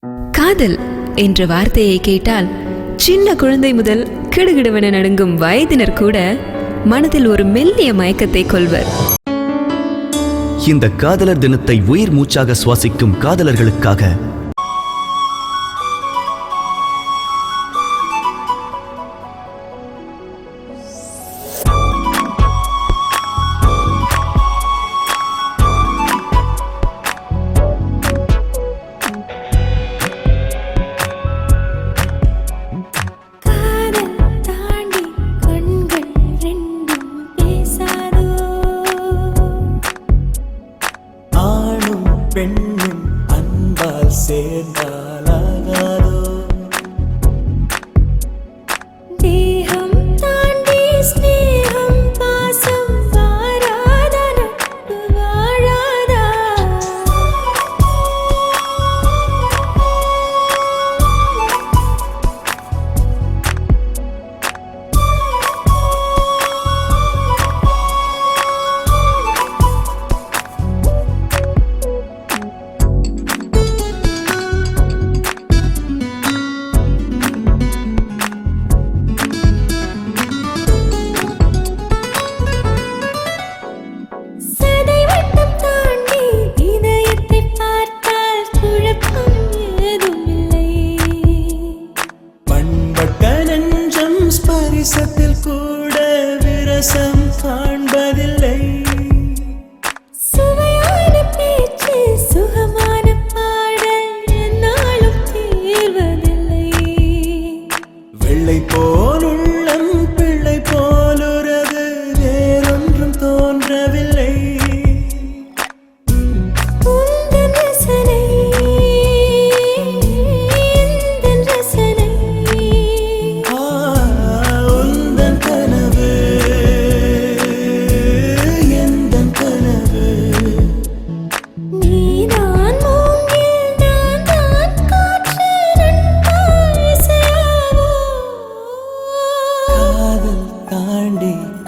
காதல் என்ற வார்த்தையை கேட்டால் சின்ன குழந்தை முதல் கிடுகிடுவென நடுங்கும் வயதினர் கூட மனதில் ஒரு மெல்லிய மயக்கத்தை கொள்வர். இந்த காதலர் தினத்தை உயிர் மூச்சாக சுவாசிக்கும் காதலர்களுக்காக பெண்ணும் அன்பால் சேர்ந்தாலாகாதோ, தேகம் தாண்டி ஸ்நேகம் பாசம் வாராதா நட்பு வாழாதா, ஸ்பரிசத்தில் கூட விரசம் காண்பதில்லை. சுவையான பேச்சு சுகமான பாடல் என்னாலும் தீர்வதில்லை. வெள்ளை போல் உள்ளம் பிள்ளை போலுறது வேறொன்றும் தோன்றவில்லை.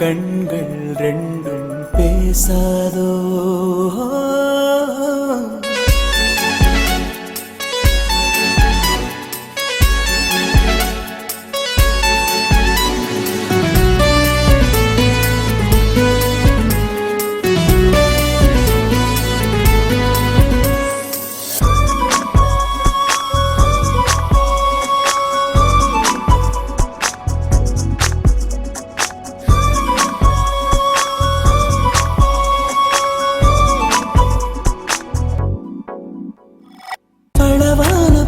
கண்கள் ரெண்டும் பேசாதோ,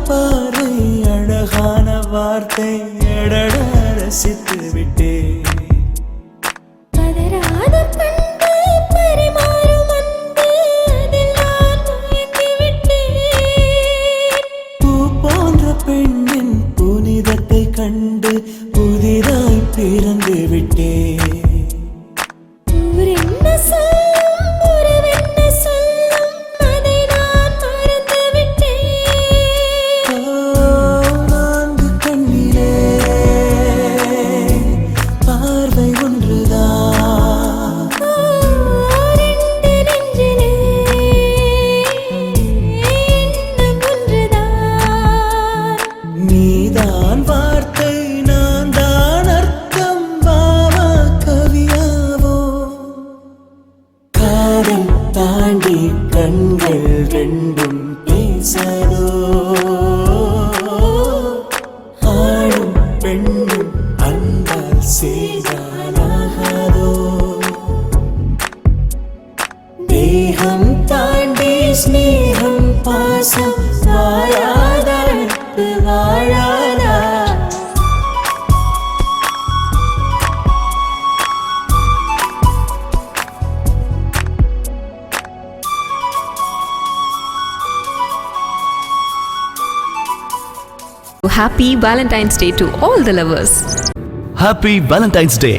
பாறை அழகான வார்த்தை எடட ரசித்து விட்டே. பதறாத பண்பு பரிமாறும் அன்பு அதில் நான் மயங்கி விட்டேன். பூ போன்ற பெண்ணின் புனிதத்தை கண்டு புதிதாய் பிறந்து விட்டே. நீதான் வார்த்தை நான் தான் அர்த்தம் பாவா கவியாவோ, காதல் தாண்டி கண்கள் ரெண்டும் பேசாதோ, ஆணும் பெண்ணும் அன்பால் செய்தாலாகாதோ, தேகம் தாண்டி ஸ்நேகம் பாசம் வாழாதா நட்பு வாழாதா. Happy Valentine's Day to all the lovers. Happy Valentine's Day.